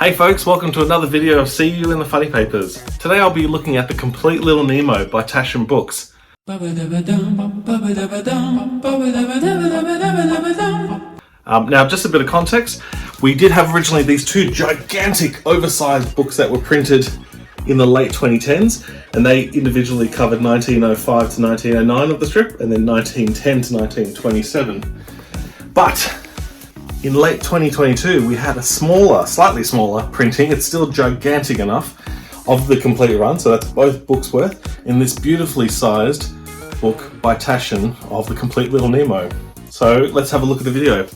Hey folks, welcome to another video of See You in the Funny Papers. Today I'll be looking at The Complete Little Nemo by Taschen Books. Now just a bit of context, we did have originally these two gigantic oversized books that were printed in the late 2010s, and they individually covered 1905 to 1909 of the strip and then 1910 to 1927. But in late 2022, we had a smaller, slightly smaller printing, it's still gigantic enough, of the complete run, so that's both books worth, in this beautifully sized book by Taschen of The Complete Little Nemo. So let's have a look at the video.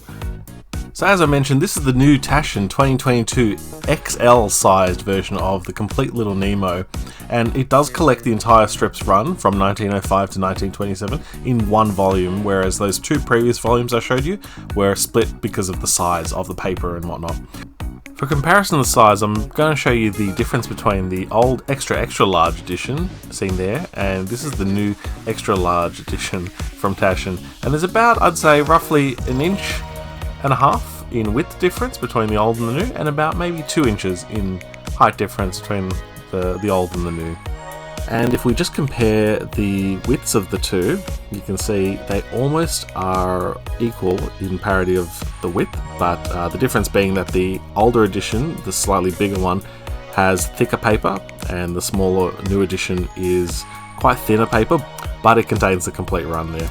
So as I mentioned, this is the new Taschen 2022 XL sized version of The Complete Little Nemo, and it does collect the entire strip's run from 1905 to 1927 in one volume, whereas those two previous volumes I showed you were split because of the size of the paper and whatnot. For comparison of the size, I'm going to show you the difference between the old extra large edition, seen there, and this is the new extra large edition from Taschen. And there's about, I'd say, roughly 1.5 inches in width difference between the old and the new, and about maybe 2 inches in height difference between the old and the new. And if we just compare the widths of the two, you can see they almost are equal in parity of the width, but the difference being that the older edition, the slightly bigger one, has thicker paper, and the smaller new edition is quite thinner paper, but it contains the complete run there.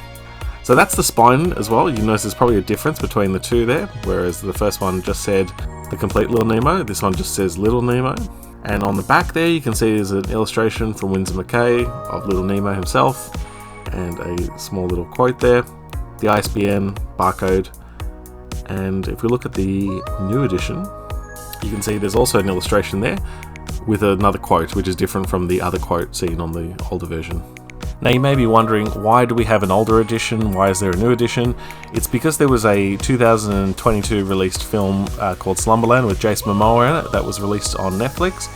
So that's the spine as well. You notice there's probably a difference between the two there, whereas the first one just said The Complete Little Nemo, this one just says Little Nemo. And on the back there you can see there's an illustration from Winsor McCay of Little Nemo himself, and a small little quote there, the ISBN barcode. And if we look at the new edition, you can see there's also an illustration there with another quote, which is different from the other quote seen on the older version. Now you may be wondering, why do we have an older edition? Why is there a new edition? It's because there was a 2022 released film called Slumberland with Jason Momoa in it that was released on Netflix,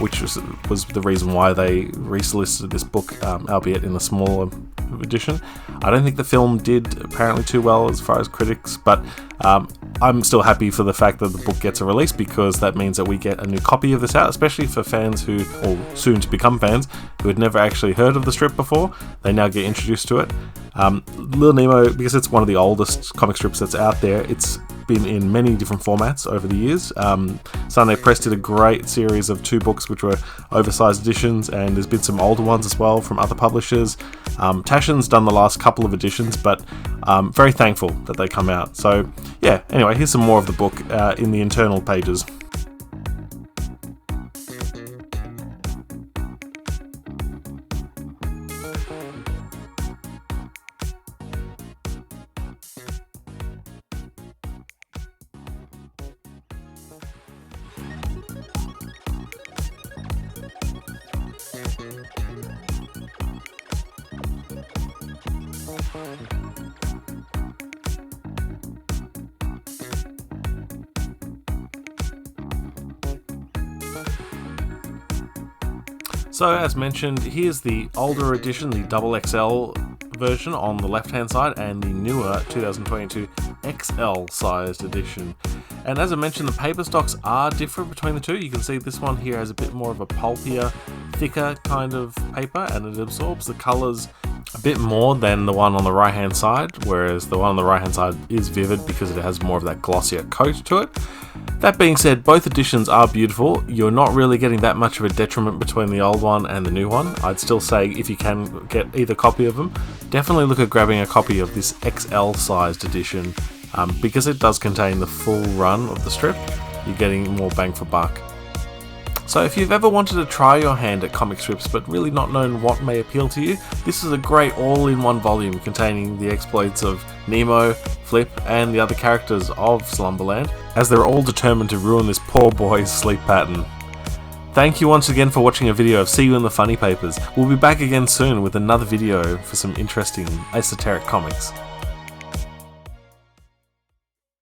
which was the reason why they resolicited this book, albeit in a smaller edition. I don't think the film did apparently too well as far as critics, but I'm still happy for the fact that the book gets a release, because that means that we get a new copy of this out, especially for fans who, or soon to become fans, who had never actually heard of the strip before. They now get introduced to it. Little Nemo, because it's one of the oldest comic strips that's out there, it's been in many different formats over the years. Sunday Press did a great series of 2 books which were oversized editions, and there's been some older ones as well from other publishers. Taschen's done the last couple of editions, but very thankful that they come out. So yeah, anyway, here's some more of the book in the internal pages. So as mentioned, here's the older edition, the XXL version on the left hand side, and the newer 2022 XL sized edition. And as I mentioned, the paper stocks are different between the two. You can see this one here has a bit more of a pulpier, thicker kind of paper, and it absorbs the colours a bit more than the one on the right hand side, whereas the one on the right hand side is vivid because it has more of that glossier coat to it. That being said, both editions are beautiful. You're not really getting that much of a detriment between the old one and the new one. I'd still say if you can get either copy of them, definitely look at grabbing a copy of this XL sized edition, because it does contain the full run of the strip. You're getting more bang for buck. So if you've ever wanted to try your hand at comic strips but really not known what may appeal to you, this is a great all-in-one volume containing the exploits of Nemo, Flip, and the other characters of Slumberland, as they're all determined to ruin this poor boy's sleep pattern. Thank you once again for watching a video of See You in the Funny Papers. We'll be back again soon with another video for some interesting esoteric comics.